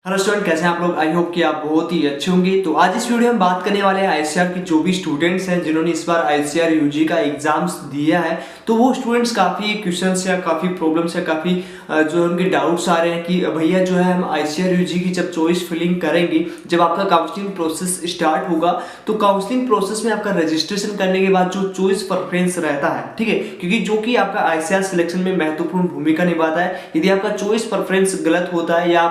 Hello student, कैसे हैं आप लोग। आई होप कि आप बहुत ही अच्छे होंगे। तो आज इस वीडियो में बात करने वाले हैं आईसीआर की जो भी स्टूडेंट्स हैं जिन्होंने इस बार आईसीआर यूजी का एग्जाम्स दिया है। तो वो स्टूडेंट्स काफ़ी क्वेश्चंस या काफ़ी प्रॉब्लम्स या काफ़ी जो उनके डाउट्स आ रहे हैं कि भैया जो है हम आईसीआर यूजी की जब चॉइस फिलिंग करेंगे, जब आपका काउंसलिंग प्रोसेस स्टार्ट होगा तो काउंसलिंग प्रोसेस में आपका रजिस्ट्रेशन करने के बाद जो चॉइस प्रेफरेंस रहता है, ठीक है, क्योंकि जो कि आपका आईसीआर सिलेक्शन में महत्वपूर्ण भूमिका निभाता है। यदि आपका चॉइस प्रेफरेंस गलत होता है या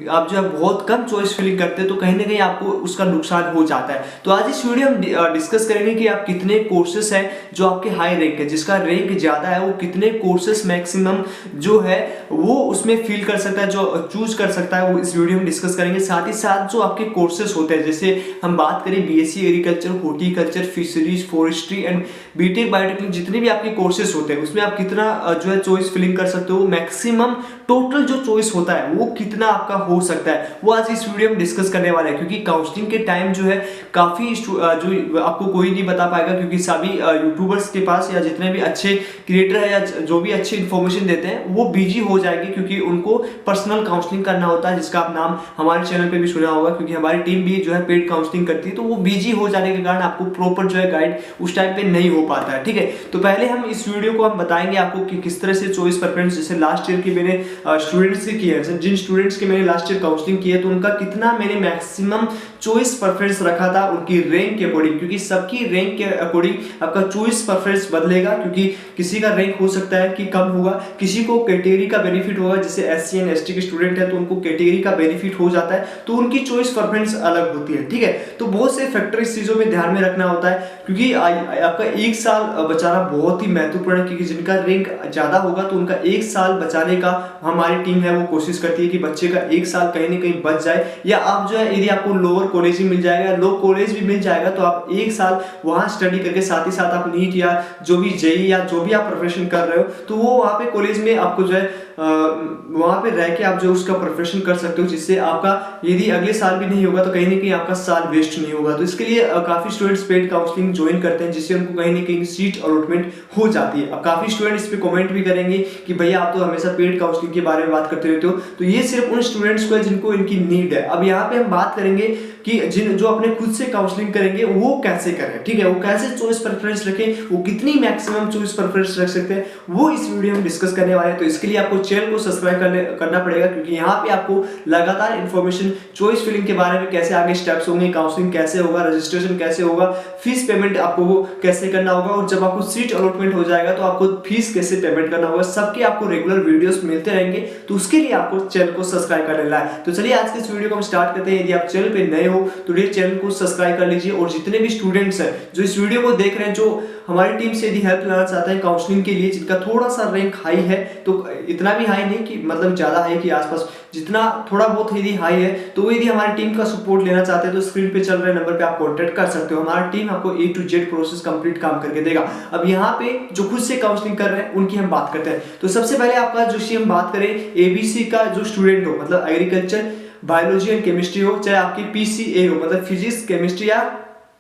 आप जो है बहुत कम चॉइस फिलिंग करते हैं तो कहीं ना कहीं आपको उसका नुकसान हो जाता है। तो आज इस वीडियो हम डिस्कस करेंगे कि आप कितने कोर्सेस हैं जो आपके हाई रैंक है, जिसका रैंक ज्यादा है वो कितने कोर्सेस मैक्सिमम जो है वो उसमें फिल कर सकता है, जो चूज कर सकता है, वो इस वीडियो में डिस्कस करेंगे। साथ ही साथ जो आपके कोर्सेस होते हैं, जैसे हम बात करें BSc agriculture, horticulture, fisheries, forestry and BTech biotechnic, जितने भी आपके कोर्सेस होते हैं उसमें आप कितना जो है चॉइस फिलिंग कर सकते हो, मैक्सिमम टोटल जो चॉइस होता है वो कितना आपका हो सकता है, वो आज इस वीडियो में डिस्कस करने वाले हैं। क्योंकि काउंसलिंग के टाइम जो है काफी जो आपको कोई नहीं बता पाएगा, क्योंकि सभी यूट्यूबर्स के पास या जितने भी अच्छे क्रिएटर है या जो भी अच्छी इन्फॉर्मेशन देते हैं वो बिजी हो जाएंगे, क्योंकि उनको पर्सनल काउंसलिंग करना होता है, जिसका आप नाम हमारे चैनल पे भी सुना होगा, क्योंकि हमारी टीम भी जो है पेड काउंसलिंग करती है। तो वो बिजी हो जाने के कारण आपको प्रॉपर जो है गाइड उस टाइम पे नहीं हो पाता है, ठीक है। तो पहले हम इस वीडियो को हम बताएंगे आपको कि किस तरह से चॉइस प्रेफरेंस, जैसे लास्ट ईयर की मैंने स्टूडेंट्स के किए हैं, जिन स्टूडेंट्स के मैंने लास्ट ईयर काउंसलिंग की है तो उनका कितना मैंने मैक्सिमम चॉइस प्रेफरेंस रखा था उनकी रैंक के अकॉर्डिंग, क्योंकि सबकी रैंक के अकॉर्डिंग आपका चॉइस प्रेफरेंस बदलेगा, क्योंकि किसी का रैंक हो सकता है कि कम होगा, किसी को कैटेगरी का बेनिफिट होगा, जैसे एससी एंड एसटी के स्टूडेंट है तो उनको कैटेगरी का बेनिफिट हो जाता है, तो उनकी चॉइस प्रेफरेंस अलग होती है, ठीक है। तो बहुत से फैक्टर इस चीजों में ध्यान में रखना होता है, क्योंकि आपका एक साल बचाना बहुत ही महत्वपूर्ण है, क्योंकि जिनका रैंक ज्यादा होगा तो उनका एक साल बचाने का हमारी टीम है वो कोशिश करती है कि बच्चे का एक साल कहीं ना कहीं बच जाए, या आप जो है यदि आपको लोअर कॉलेज भी मिल जाएगा, लो कॉलेज भी मिल जाएगा, तो आप एक साल वहां स्टडी करके साथ ही साथ आप नीट या जो भी जेई या जो भी आप प्रिपरेशन कर रहे हो तो वो वहां पे कॉलेज में आपको जो है वहां पे रह के आप जो उसका प्रिपरेशन कर सकते हो, जिससे आपका यदि अगले साल भी नहीं होगा तो कहीं ना कहीं आपका साल वेस्ट नहीं होगा। तो इसके लिए काफी स्टूडेंट्स पेड काउंसलिंग ज्वाइन करते हैं, जिससे उनको कहीं ना कहीं सीट अलॉटमेंट हो जाती है। अब काफी स्टूडेंट इस पे कमेंट भी करेंगे कि भैया आप तो हमेशा पेड काउंसलिंग के बारे में बात करते रहते हो, तो ये सिर्फ उन स्टूडेंट्स को है जिनको इनकी नीड है। अब यहाँ पे हम बात करेंगे कि जिन जो अपने खुद से काउंसलिंग करेंगे वो कैसे करें, ठीक है, वो कैसे चॉइस प्रेफरेंस रखें, वो कितनी मैक्सिमम चॉइस प्रेफरेंस रख सकते हैं, वो इस वीडियो में डिस्कस करने वाले हैं। तो इसके लिए आपको चैनल को सब्सक्राइब करना पड़ेगा, क्योंकि यहाँ पे आपको लगातार इन्फॉर्मेशन चॉइस फिलिंग के बारे में, कैसे आगे स्टेप्स होंगे, काउंसलिंग कैसे होगा, रजिस्ट्रेशन कैसे होगा, फीस पेमेंट आपको कैसे करना होगा, और जब आपको सीट अलॉटमेंट हो जाएगा तो आपको फीस कैसे पेमेंट करना होगा, सबके आपको रेगुलर वीडियोस मिलते रहेंगे। तो उसके लिए आपको चैनल को सब्सक्राइब कर लेना है। तो चलिए आज के इस वीडियो को हम स्टार्ट करते हैं। यदि आप चैनल पे नए हो तो चैनल को सब्सक्राइब कर लीजिए, और जितने भी स्टूडेंट्स हैं जो इस वीडियो को देख रहे हैं, जो हमारी टीम से यदि हेल्प लेना चाहते हैं काउंसलिंग के लिए, जिनका थोड़ा सा रैंक हाई है, तो इतना भी हाई नहीं कि मतलब ज्यादा हाई के आसपास, जितना थोड़ा बहुत यदि हाई है तो वो यदि हमारी टीम का सपोर्ट लेना चाहते हैं तो स्क्रीन पे चल रहे नंबर पे आप कांटेक्ट कर सकते हो। हमारी टीम आपको A to Z process complete काम करके देगा। अब यहाँ पे जो खुद से काउंसलिंग कर रहे हैं उनकी हम बात करते हैं। तो सबसे पहले आपका जो हम बात करें एबीसी का जो स्टूडेंट हो, मतलब एग्रीकल्चर, बायोलॉजी एंड केमिस्ट्री हो, चाहे आपकी पीसीए हो, मतलब फिजिक्स, केमिस्ट्री या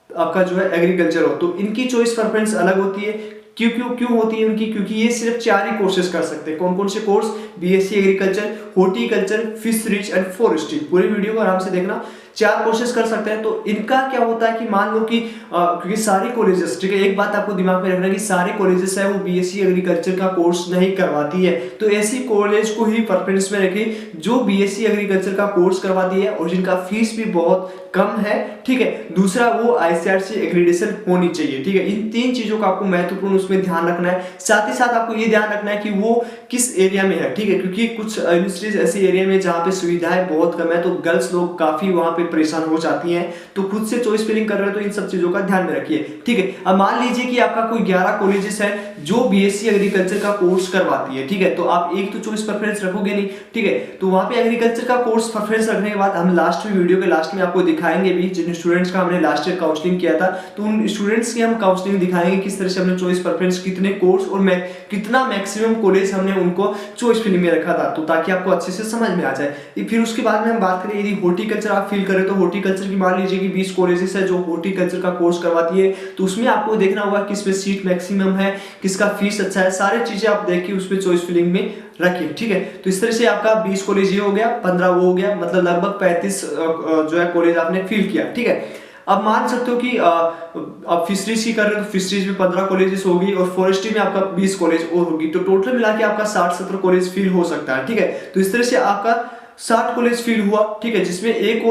आपका जो है एग्रीकल्चर हो, तो इनकी चॉइस प्रेफरेंस अलग होती है। क्यों होती है उनकी? क्योंकि ये सिर्फ 4 ही कोर्सेज कर सकते हैं। कौन कौन से course? BSc agriculture, horticulture, fisheries and forestry. पूरी वीडियो को आराम से देखना, 4 कोर्सेज कर सकते हैं। तो इनका क्या होता है कि मान लो कि क्योंकि सारे कॉलेजेस, ठीक है, एक बात आपको दिमाग में रखना कि सारे कॉलेजेस है वो बीएससी एग्रीकल्चर का कोर्स नहीं करवाती है, तो ऐसी कॉलेज को ही प्रेफरेंस में रखें जो बीएससी एग्रीकल्चर का कोर्स करवाती है और जिनका फीस भी बहुत कम है, ठीक है। दूसरा, वो आईसीआरसी एक्रेडिटेशन होनी चाहिए, ठीक है। इन 3 चीजों का आपको महत्वपूर्ण उसमें ध्यान रखना है। साथ ही साथ आपको ये ध्यान रखना है कि वो किस एरिया में है, ठीक है, क्योंकि कुछ यूनिवर्सिटीज ऐसे एरिया में जहाँ पे सुविधाएं बहुत कम है, तो गर्ल्स लोग काफी वहां पे परेशान हो जाती हैं, तो खुद से चॉइस फिलिंग कर रहे हो तो इन सब चीजों का ध्यान में रखिए, ठीक है। अब मान लीजिए कि आपका कोई 11 कॉलेजेस है जो बीएससी एग्रीकल्चर का कोर्स करवाती है, ठीक है, तो आप एक तो चॉइस प्रेफरेंस रखोगे नहीं, ठीक है। तो वहां पे एग्रीकल्चर का कोर्स प्रेफरेंस रखने के बाद हम लास्ट में वीडियो के लास्ट में आपको दिखाएंगे भी, जिन स्टूडेंट्स का हमने लास्ट ईयर काउंसलिंग किया था तो उन स्टूडेंट्स की हम काउंसलिंग दिखाएंगे किस तरह से हमने चॉइस प्रेफरेंस, कितने कोर्स और कितना मैक्सिमम कॉलेज हमने उनको चॉइस फिलिंग में रखा था, तो ताकि आपको अच्छे से समझ में आ जाए। फिर उसके बाद में हम बात करें यदि हॉर्टिकल्चर आप फील करें तो हॉर्टिकल्चर की मान लीजिए कि 20 कॉलेजेस है जो हॉर्टिकल्चर का कोर्स करवाती है, तो उसमें आपको देखना होगा किस पे सीट मैक्सिमम है, किसका फीस अच्छा है, सारी चीजें आप देख के उसमें चॉइस फिलिंग में रखिए। ठीक है, तो इस तरह से आपका 20 कॉलेज ये हो गया, 15 वो हो गया, मतलब लगभग 35 जो है कॉलेज आपने फिल किया। ठीक है, अब मान सकते हो कि आप फिशरीज की कर रहे हो तो फिशरीज में 15 कॉलेजेस होगी और फॉरेस्ट्री में आपका 20 कॉलेज और होगी, तो टोटल मिला के आपका 60-70 कॉलेज फिल हो सकता है। ठीक है, तो इस तरह से आपका 60 कॉलेज फिल हुआ। ठीक है, जिसमें एक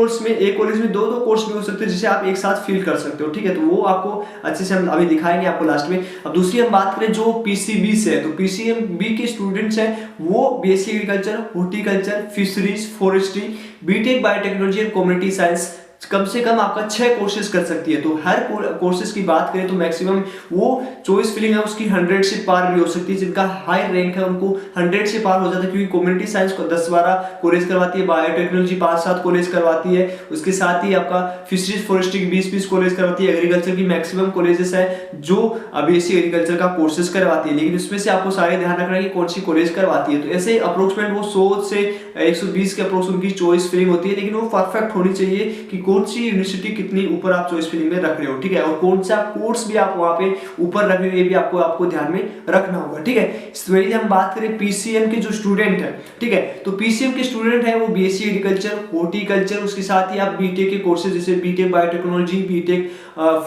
कॉलेज में दो कोर्स भी हो सकते हैं जिसे आप एक साथ फिल कर सकते हो। ठीक है, तो वो आपको अच्छे से हम अभी दिखाएंगे आपको लास्ट में। अब दूसरी हम बात करें जो पीसीबी से है, तो पीसीएमबी के स्टूडेंट्स हैं वो BSc agriculture, horticulture, fisheries, forestry, BTech biotechnology and community science कम से कम आपका 6 कोर्सेज कर सकती है। तो हर कोर्सेज की बात करें तो मैक्सिमम वो चॉइस फिलिंग है उसकी 100 से पार भी हो सकती है। जिनका हाई रैंक है उनको 100 से पार हो जाता है, क्योंकि कम्युनिटी साइंस को 10-12 कॉलेज करवाती है, बायोटेक्नोलॉजी 5-7 कॉलेज करवाती है, उसके साथ ही आपका फिशरीज फॉरेस्ट्री की 20-20 कॉलेज करवाती है, एग्रीकल्चर की मैक्सिमम कॉलेजेस है जो बीएससी एग्रीकल्चर का कोर्सेज करवाती है। लेकिन उसमें से आपको सारे ध्यान रखना है कि कौन सी कॉलेज करवाती है। तो ऐसे अप्रोक्सीमेट वो 100 से 120 के अप्रोक्स उनकी चॉइस फिलिंग होती है, लेकिन वो परफेक्ट होनी चाहिए कि कौन सी यूनिवर्सिटी कितनी ऊपर आप चॉइस फिलिंग में रख रहे हो। ठीक है, और कौन सा कोर्स भी आप वहां पे ऊपर रख रहे हो ये भी आपको ध्यान में रखना होगा। ठीक है, इस वजह से हम बात करें पीसीएम के जो स्टूडेंट है, ठीक है, तो पीसीएम के स्टूडेंट है वो बीएससी एग्रीकल्चर, हॉर्टिकल्चर, उसके साथ ही आप बीटेक के कोर्सेज जैसे BTech biotechnology, BTech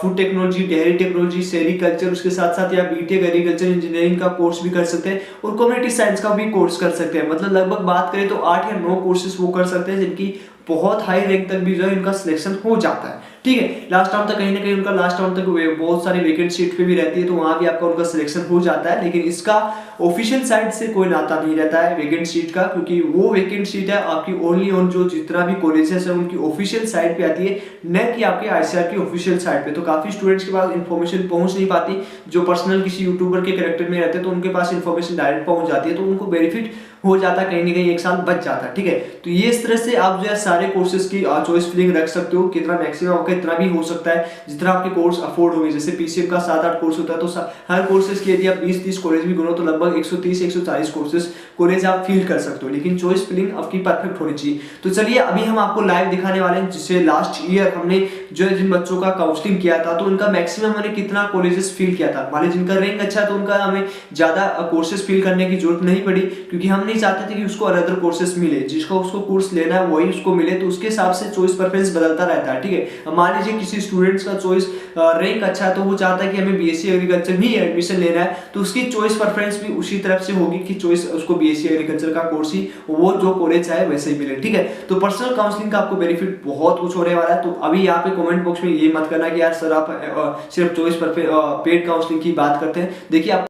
food technology, dairy technology, sericulture, उसके साथ साथ आप बीटेक एग्रीकल्चर इंजीनियरिंग का कोर्स भी कर सकते हैं और कम्युनिटी साइंस का भी कोर्स कर सकते हैं। मतलब लगभग बात करें तो 8 या 9 कोर्सेज वो कर सकते हैं जिनकी बहुत हाई रैंक तक भी जो है इनका सिलेक्शन हो जाता है। ठीक है, लास्ट राउंड तक कहीं ना कहीं उनका लास्ट राउंड तक बहुत सारी वेकेंट सीट पे भी रहती है, तो वहां भी आपका उनका सिलेक्शन हो जाता है। लेकिन इसका ऑफिशियल साइड से कोई नाता नहीं रहता है वेकेंट सीट का, क्योंकि वो वेकेंट सीट है आपकी ओनली ऑन जो जितना भी कॉलेजेस है उनकी ऑफिशियल साइट पे आती है, न कि आपके आईसीआर की ऑफिशियल साइट पे। तो काफी स्टूडेंट्स के पास इन्फॉर्मेशन पहुंच नहीं पाती, जो पर्सनल किसी यूट्यूबर के कैरेक्टर में रहते हैं तो उनके पास इन्फॉर्मेशन डायरेक्ट पहुंच जाती है, तो उनको बेनिफिट हो जाता है, कहीं ना कहीं एक साल बच जाता है। ठीक है, तो ये इस तरह से आप जो है सारे कोर्सेज की चॉइस फिलिंग रख सकते हो, कितना मैक्सिमम आपका इतना भी हो सकता है जितना आपके कोर्स अफोर्ड होंगे। जैसे पीसीएम का 7-8 कोर्स होता है, तो हर कोर्सेज की यदि आप 20-30 कॉलेज भी गिनो तो लगभग 130-140 कोर्सेज कॉलेज आप फील कर सकते हो, लेकिन चॉइस फिलिंग आपकी परफेक्ट होनी चाहिए। तो चलिए अभी हम आपको लाइव दिखाने वाले हैं, जिससे लास्ट ईयर हमने जो जिन बच्चों का काउंसलिंग किया था तो उनका मैक्सिमम हमने कितना कॉलेजेस फील किया था। मान लीजिए जिनका रैंक अच्छा है तो उनका हमें ज्यादा कोर्सेज फील करने की जरूरत नहीं पड़ी, क्योंकि हम नहीं चाहते थे कि उसको अदर कोर्सेज मिले, जिसको उसको कोर्स लेना है वही उसको मिले, तो उसके हिसाब से चॉइस प्रेफरेंस बदलता रहता है। ठीक है, मान लीजिए किसी स्टूडेंट्स का चॉइस रैंक अच्छा है तो वो चाहता है कि हमें बीएससी एग्रीकल्चर में ही एडमिशन लेना है, तो उसकी चॉइस प्रेफरेंस भी उसी तरफ से होगी कि चॉइस उसको बीएससी एग्रीकल्चर का कोर्स ही वो जो कॉलेज चाहे वैसे ही मिले। ठीक है, तो पर्सनल काउंसलिंग का आपको बेनिफिट बहुत कुछ होने वाला है। तो अभी यहाँ पे कमेंट बॉक्स में ये मत करना कि यार सर आप सिर्फ चॉइस पेड काउंसलिंग की बात करते हैं। देखिए आप,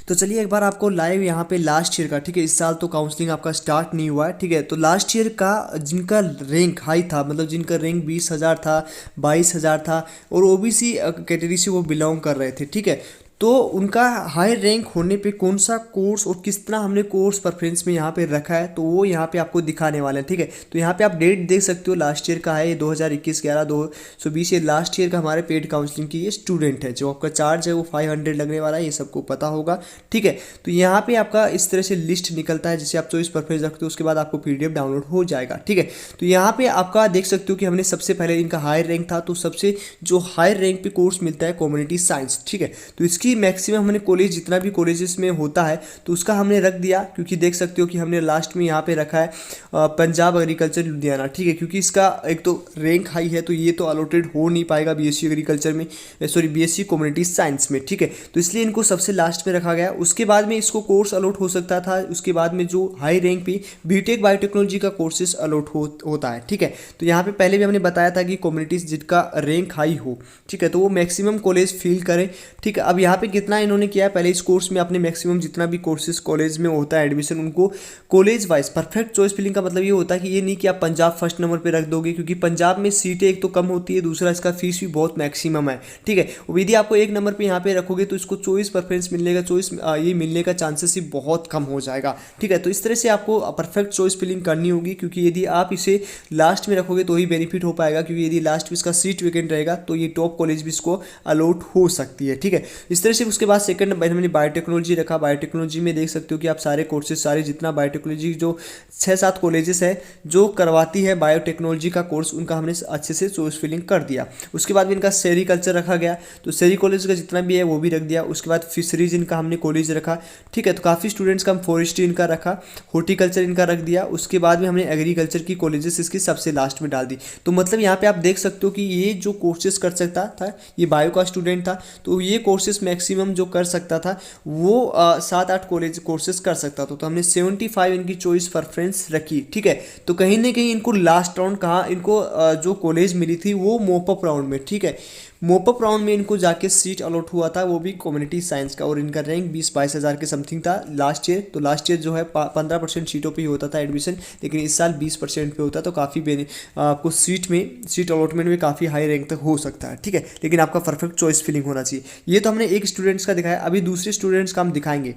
तो चलिए एक बार आपको लाइव यहाँ पे लास्ट ईयर का, ठीक है, इस साल तो काउंसलिंग आपका स्टार्ट नहीं हुआ है, ठीक है, तो लास्ट ईयर का जिनका रैंक हाई था, मतलब जिनका रैंक 20,000 था, 22,000 था और ओबीसी कैटेगरी से वो बिलोंग कर रहे थे, ठीक है, तो उनका हाई रैंक होने पे कौन सा कोर्स और किस तरह हमने कोर्स प्रेफरेंस में यहाँ पे रखा है तो वो यहाँ पे आपको दिखाने वाले हैं। ठीक है, तो यहाँ पे आप डेट देख सकते हो, लास्ट ईयर का है ये 2021-11-2020, ये लास्ट ईयर का हमारे पेड काउंसलिंग की ये स्टूडेंट है। जो आपका चार्ज है वो 500 लगने वाला है, ये सबको पता होगा। ठीक है, तो यहाँ पे आपका इस तरह से लिस्ट निकलता है, जिसे आप चॉइस प्रेफरेंस रखते हो, उसके बाद आपको PDF डाउनलोड हो जाएगा। ठीक है, तो यहाँ पे आपका देख सकते हो कि हमने सबसे पहले इनका हाई रैंक था, तो सबसे जो हाई रैंक पे कोर्स मिलता है कम्युनिटी साइंस। ठीक है, तो इसकी मैक्सिमम हमने कॉलेज जितना भी कॉलेजेस में होता है तो उसका हमने रख दिया, क्योंकि देख सकते हो कि हमने लास्ट में यहाँ पे रखा है पंजाब एग्रीकल्चर लुधियाना। ठीक है, क्योंकि इसका एक तो रैंक हाई है तो ये तो अलॉटेड हो नहीं पाएगा बीएससी एग्रीकल्चर में, सॉरी बीएससी कम्युनिटी साइंस में। ठीक है, तो इसलिए इनको सबसे लास्ट में रखा गया। उसके बाद में इसको कोर्स अलॉट हो सकता था, उसके बाद में जो हाई रैंक पे बीटेक बायोटेक्नोलॉजी का कोर्सेज अलॉट होता है। ठीक है, तो यहाँ पे पहले भी हमने बताया था कि कम्युनिटीज जिनका रैंक हाई हो, ठीक है, तो वो मैक्सिमम कॉलेज फील करें। ठीक है, अब यहाँ पे कितना इन्होंने किया है, पहले इस कोर्स में अपने मैक्सिमम जितना भी कोर्सेज कॉलेज में होता है एडमिशन, उनको college wise perfect choice filling का मतलब ये होता है कि ये नहीं कि आप पंजाब फर्स्ट नंबर पे रख दोगे, क्योंकि पंजाब में सीटें एक तो कम होती है, दूसरा इसका फीस भी बहुत मैक्सिमम है। ठीक है, यदि आपको एक नंबर पे यहाँ पे रखोगे तो इसको चॉइस प्रेफरेंस मिलने का ये मिलने का चांसेस ही बहुत कम हो जाएगा। ठीक है, तो इस तरह से आपको परफेक्ट चॉइस फिलिंग करनी होगी, क्योंकि यदि आप इसे लास्ट में रखोगे तो ही बेनिफिट हो पाएगा, क्योंकि यदि लास्ट में इसका सीट वेकेंट रहेगा तो ये टॉप कॉलेज भी इसको अलॉट हो सकती है। ठीक है, इस तरह तरह से उसके बाद सेकंड हमने बायोटेक्नोलॉजी रखा। बायोटेक्नोलॉजी में देख सकते हो कि आप सारे कोर्सेज, सारे जितना बायोटेक्नोलॉजी जो 6-7 कॉलेजेस है जो करवाती है बायोटेक्नोलॉजी का कोर्स, उनका हमने अच्छे से चॉइस फिलिंग कर दिया। उसके बाद भी इनका सेरीकल्चर रखा गया, तो सेरी कॉलेज का जितना भी है वो भी रख दिया। उसके बाद फिशरीज इनका हमने कॉलेज रखा, ठीक है। तो काफ़ी स्टूडेंट्स का हम फॉरेस्ट्री इनका रखा, हॉर्टिकल्चर इनका रख दिया। उसके बाद में हमने एग्रीकल्चर की कॉलेजेस इसकी सबसे लास्ट में डाल दी। तो मतलब यहाँ पे आप देख सकते हो कि ये जो कोर्सेज कर सकता था, ये बायो का स्टूडेंट था, तो ये कोर्सेज मैक्सिमम जो कर सकता था वो 7-8 कॉलेज कोर्सेज कर सकता था। तो हमने 75 इनकी चॉइस प्रेफरेंस रखी, ठीक है। तो कहीं ना कहीं इनको लास्ट राउंड कहाँ इनको जो कॉलेज मिली थी वो मोपअप राउंड में, ठीक है। मोपअप राउंड में इनको जाके सीट अलॉट हुआ था, वो भी कम्युनिटी साइंस का, और इनका रैंक 20-22 हज़ार के समथिंग था लास्ट ईयर। तो लास्ट ईयर जो है 15% सीटों पे ही होता था एडमिशन, लेकिन इस साल 20% पे होता है। तो काफ़ी आपको सीट अलॉटमेंट में काफ़ी हाई रैंक तक हो सकता है, ठीक है। लेकिन आपका परफेक्ट चॉइस फिलिंग होना चाहिए। ये तो हमने एक स्टूडेंट्स का दिखाया, अभी दूसरे स्टूडेंट्स का हम दिखाएंगे।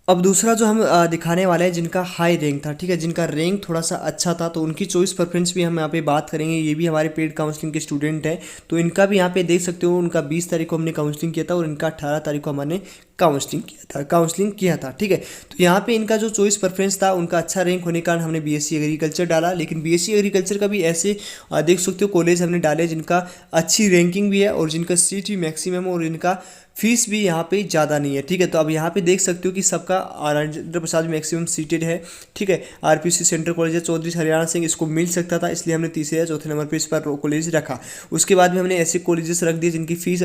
अब दूसरा जो हम दिखाने वाले हैं जिनका हाई रैंक था, ठीक है, जिनका रैंक थोड़ा सा अच्छा था, तो उनकी चॉइस प्रेफरेंस भी हम यहाँ पे बात करेंगे। ये भी हमारे पेड काउंसलिंग के स्टूडेंट हैं, तो इनका भी यहाँ पे देख सकते हो, उनका 20 तारीख को हमने काउंसलिंग किया था और इनका 18 तारीख को हमने काउंसलिंग किया था, ठीक है। तो यहाँ पे इनका जो चॉइस प्रेफरेंस था, उनका अच्छा रैंक होने के कारण हमने बीएससी एग्रीकल्चर डाला। लेकिन बीएससी एग्रीकल्चर का भी ऐसे देख सकते हो कॉलेज हमने डाले जिनका अच्छी रैंकिंग भी है और जिनका सीट भी मैक्सिमम और इनका फीस भी यहाँ पे ज़्यादा नहीं है, ठीक है। तो अब यहाँ पे देख सकते हो कि सबका राजेंद्र प्रसाद मैक्सिमम सीटेड है, ठीक है। आरपीसी सेंट्रल कॉलेज है, चौधरी हरियाणा सिंह, इसको मिल सकता था, इसलिए हमने तीसरे या चौथे नंबर पे इस पर कॉलेज रखा। उसके बाद में हमने ऐसे कॉलेजेस रख दिए जिनकी फीस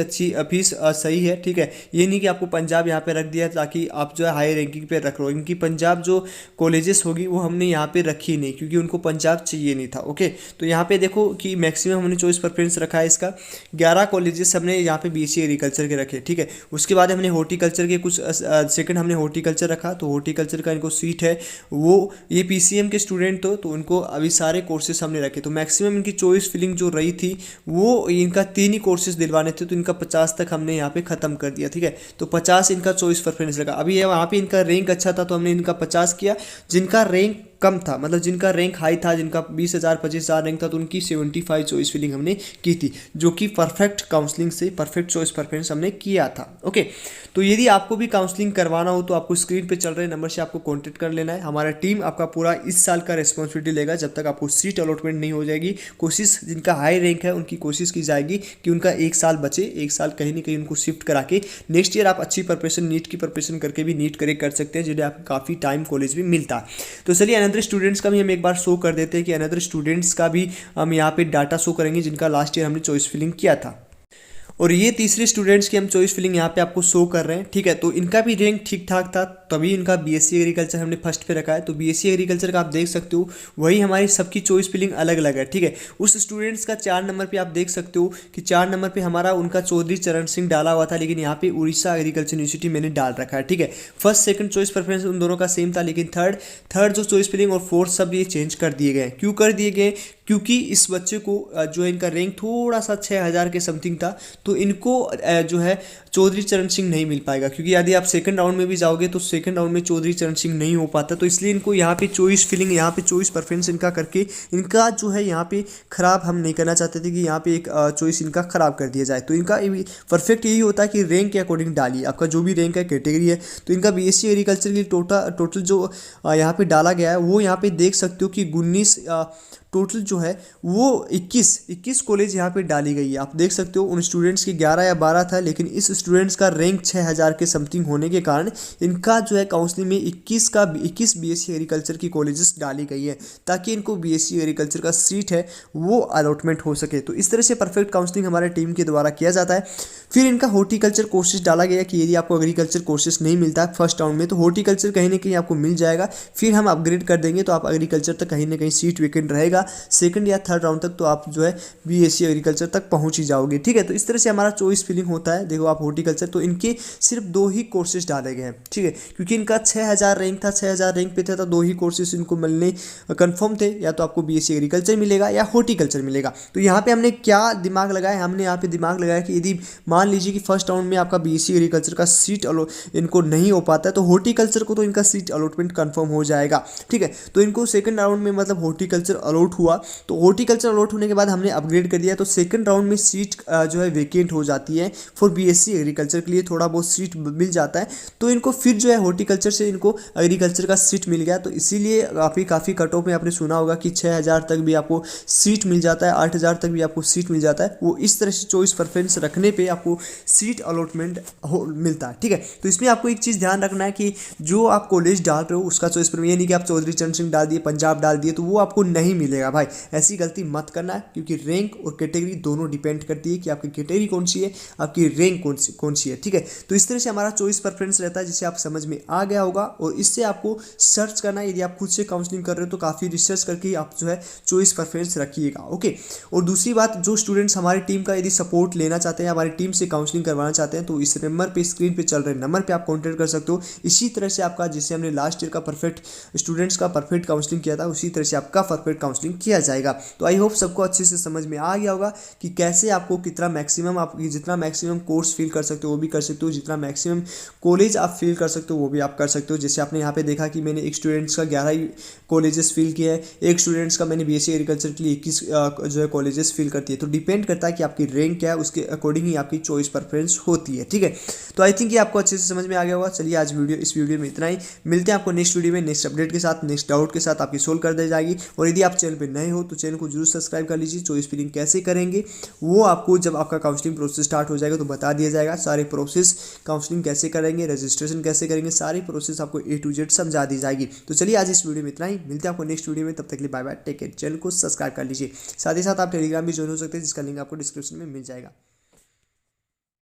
फीस सही है, ठीक है। ये नहीं कि आपको पंजाब यहाँ पे रख दिया ताकि आप जो है हाई रैंकिंग पे रख लो। इनकी पंजाब जो कॉलेजेस होगी वो हमने यहाँ पे रखी नहीं, क्योंकि उनको पंजाब चाहिए नहीं था, ओके। तो यहाँ पे देखो कि मैक्सिमम हमने चॉइस प्रेफरेंस रखा है इसका, 11 कॉलेजेस हमने यहाँ पे बीएससी एग्रीकल्चर के रखे, ठीक है। उसके बाद हमने हॉर्टिकल्चर के कुछ सेकंड हमने हॉर्टिकल्चर रखा, तो हॉर्टिकल्चर का इनको सीट है वो, ये पीसीएम के स्टूडेंट तो उनको अभी सारे कोर्सेज हमने रखे। तो मैक्सिमम इनकी चॉइस फिलिंग जो रही थी वो इनका 3 ही कोर्सेज दिलवाने थे, तो इनका 50 तक हमने यहाँ पे ख़त्म कर दिया, ठीक है। तो 50 इनका चॉइस प्रेफरेंस लगा। अभी वहाँ पे इनका रैंक अच्छा था तो हमने इनका 50 किया। जिनका रैंक कम था, मतलब जिनका रैंक हाई था, जिनका 20,000-25,000 रैंक था, तो उनकी 75 चॉइस फिलिंग हमने की थी, जो कि परफेक्ट काउंसलिंग से परफेक्ट चॉइस प्रेफरेंस हमने किया था, ओके। तो यदि आपको भी काउंसलिंग करवाना हो तो आपको स्क्रीन पे चल रहे नंबर से आपको कॉन्टैक्ट कर लेना है। हमारा टीम आपका पूरा इस साल का रिस्पॉन्सिबिलिटी लेगा जब तक आपको सीट अलॉटमेंट नहीं हो जाएगी। कोशिश जिनका हाई रैंक है उनकी कोशिश की जाएगी कि उनका 1 साल बचे, 1 साल कहीं ना कहीं उनको शिफ्ट करा के नेक्स्ट ईयर आप अच्छी प्रिपरेशन, नीट की प्रिपरेशन करके भी नीट कर सकते हैं, जिन्हें आपको काफ़ी टाइम कॉलेज भी मिलता है। तो चलिए अनदर स्टूडेंट्स का भी हम एक बार शो कर देते हैं कि अनदर स्टूडेंट्स का भी हम यहाँ पे डाटा शो करेंगे जिनका लास्ट ईयर हमने चॉइस फिलिंग किया था। और ये तीसरे स्टूडेंट्स की हम चॉइस फिलिंग यहाँ पे आपको शो कर रहे हैं, ठीक है। तो इनका भी रैंक ठीक ठाक था, तभी इनका बीएससी एग्रीकल्चर हमने फर्स्ट पे रखा है। तो बीएससी एग्रीकल्चर का आप देख सकते हो, वही हमारी सबकी चॉइस फिलिंग अलग अलग है, ठीक है। उस स्टूडेंट्स का 4 नंबर पे आप देख सकते हो कि 4 नंबर पे हमारा उनका चौधरी चरण सिंह डाला हुआ था, लेकिन यहाँ पे उड़ीसा एग्रीकल्चर यूनिवर्सिटी मैंने डाल रखा है, ठीक है। फर्स्ट सेकंड चॉइस प्रेफरेंस उन दोनों का सेम था, लेकिन थर्ड जो चॉइस फिलिंग और फोर्थ सब ये चेंज कर दिए गए। क्यों कर दिए गए? क्योंकि इस बच्चे को जो है इनका रैंक थोड़ा सा 6,000 के समथिंग था, तो इनको जो है चौधरी चरण सिंह नहीं मिल पाएगा, क्योंकि यदि आप सेकंड राउंड में भी जाओगे तो सेकंड राउंड में चौधरी चरण सिंह नहीं हो पाता। तो इसलिए इनको यहाँ पे चॉइस फिलिंग, यहाँ पे चॉइस प्रेफरेंस इनका करके इनका जो है यहाँ पे ख़राब हम नहीं करना चाहते थे कि यहाँ पे एक चॉइस इनका ख़राब कर दिया जाए। तो इनका परफेक्ट यही होता है कि रैंक के अकॉर्डिंग डालिए, आपका जो भी रैंक है, कैटेगरी है। तो इनका बीएससी एग्रीकल्चर की टोटल जो यहाँ पे डाला गया है वो यहाँ पे देख सकते हो कि 19 टोटल जो है वो 21 कॉलेज यहाँ पे डाली गई है। आप देख सकते हो उन स्टूडेंट्स की 11 या 12 था, लेकिन इस स्टूडेंट्स का रैंक 6,000 के समथिंग होने के कारण इनका जो है काउंसलिंग में 21 बीएससी एग्रीकल्चर की कॉलेजेस डाली गई है, ताकि इनको बीएससी एग्रीकल्चर का सीट है वो अलॉटमेंट हो सके। तो इस तरह से परफेक्ट काउंसलिंग हमारे टीम के द्वारा किया जाता है। फिर इनका हॉर्टिकल्चर कोर्सेज डाला गया कि यदि आपको एग्रीकल्चर कोर्सेज नहीं मिलता है फर्स्ट राउंड में, तो हॉर्टिकल्चर कहीं ना कहीं आपको मिल जाएगा। फिर हम अपग्रेड कर देंगे तो आप एग्रीकल्चर तक कहीं ना कहीं सीट वेकेंट रहेगा, सेकंड या थर्ड राउंड तक तो आप जो है बीएससी एग्रीकल्चर तक पहुंच ही जाओगे, ठीक है। तो इस तरह से हमारा चॉइस फिलिंग होता है। देखो आप हॉर्टिकल्चर, तो इनके सिर्फ 2 ही कोर्सेज डाले गए हैं, ठीक है, क्योंकि इनका 6,000 रैंक था, 6,000 रैंक पे था, तो 2 ही कोर्सेज इनको मिलने कंफर्म थे, या तो आपको बीएससी एग्रीकल्चर मिलेगा या हॉर्टिकल्चर मिलेगा। तो यहाँ पे हमने क्या दिमाग लगाया, हमने यहाँ पे दिमाग लगाया कि यदि मान लीजिए कि फर्स्ट राउंड में आपका बीएससी एग्रीकल्चर का सीट इनको नहीं हो पाता है, तो हॉर्टिकल्चर को तो इनका सीट अलॉटमेंट कंफर्म हो जाएगा, ठीक है। तो इनको सेकंड राउंड में मतलब हॉर्टिकल्चर अलॉट हुआ, तो हॉर्टिकल्चर अलॉट होने के बाद हमने अपग्रेड कर दिया, तो सेकंड राउंड में सीट जो है वेकेंट हो जाती है फॉर बीएससी एग्रीकल्चर के लिए थोड़ा बहुत सीट मिल जाता है, तो इनको फिर जो है हॉर्टिकल्चर से इनको एग्रीकल्चर का सीट मिल गया, तो इसीलिए काफ़ी कट ऑफ में आपने सुना होगा कि 6,000 तक भी आपको सीट मिल जाता है, 8,000 तक भी आपको सीट मिल जाता है। वो इस तरह से चॉइस प्रेफरेंस रखने पे आपको सीट अलॉटमेंट मिलता है, ठीक है। तो इसमें आपको एक चीज़ ध्यान रखना है कि जो आप कॉलेज डाल रहे हो उसका चॉइस प्रेफरेंस, ये नहीं कि आप चौधरी चरण सिंह डाल दिए, पंजाब डाल दिए, तो वो आपको नहीं मिलेगा भाई। ऐसी गलती मत करना है, क्योंकि रैंक और कैटेगरी दोनों डिपेंड करती है कि आपकी कैटेगरी कौन सी है, आपकी रैंक कौन सी है, ठीक है। तो इस तरह से हमारा चॉइस प्रेफरेंस रहता है, जिसे आप समझ में आ गया होगा। और इससे आपको सर्च करना है, यदि आप खुद से काउंसलिंग कर रहे हो तो काफ़ी रिसर्च करके आप जो है चॉइस प्रेफरेंस रखिएगा, ओके। और दूसरी बात, जो स्टूडेंट्स हमारी टीम का यदि सपोर्ट लेना चाहते हैं, हमारी टीम से काउंसलिंग करवाना चाहते हैं, तो इस नंबर पे, स्क्रीन पे चल रहे नंबर पे आप कॉन्टैक्ट कर सकते हो। इसी तरह से आपका, जैसे हमने लास्ट ईयर का परफेक्ट स्टूडेंट्स का परफेक्ट काउंसलिंग किया था, उसी तरह से आपका परफेक्ट काउंसलिंग किया जाएगा। तो आई होप सबको अच्छे से समझ में आ गया होगा कि कैसे आपको कितना मैक्सिमम, आप जितना मैक्सिमम कोर्स फिल कर सकते हो वो भी कर सकते हो, जितना मैक्सिमम कॉलेज आप फिल कर सकते हो वो भी आप कर सकते हो। जैसे आपने यहाँ पे देखा कि मैंने एक स्टूडेंट्स का 11 कॉलेजेस फिल किया है, एक स्टूडेंट्स का मैंने बीएससी एग्रीकल्चर के लिए 21 जो है कॉलेजेस फिल करती है। तो डिपेंड करता है कि आपकी रैंक क्या है, उसके अकॉर्डिंग ही आपकी चॉइस प्रेफरेंस होती है, ठीक है। तो आई थिंक ये आपको अच्छे से समझ में आ गया होगा। चलिए आज इस वीडियो में इतना ही, मिलते हैं आपको नेक्स्ट वीडियो में नेक्स्ट अपडेट के साथ, नेक्स्ट डाउट के साथ आपकी सोल्व कर दी जाएगी। और यदि आप चैनल पर नए हो तो चैनल को जरूर सब्सक्राइब कर लीजिए। चॉइस फिलिंग कैसे करेंगे वो आपको जब आपका काउंसलिंग प्रोसेस स्टार्ट हो जाएगा तो बता दिया जाएगा। सारे प्रोसेस, काउंसलिंग कैसे करेंगे, रजिस्ट्रेशन कैसे करेंगे, सारी प्रोसेस आपको A to Z समझा दी जाएगी। तो चलिए आज इस वीडियो में इतना ही, मिलते हैं आपको नेक्स्ट वीडियो में। तब तक के लिए bye bye, take care. Channel को सब्सक्राइब कर लीजिए। साथ ही साथ आप टेलीग्राम भी ज्वाइन हो सकते हैं, जिसका लिंक आपको डिस्क्रिप्शन में मिल जाएगा।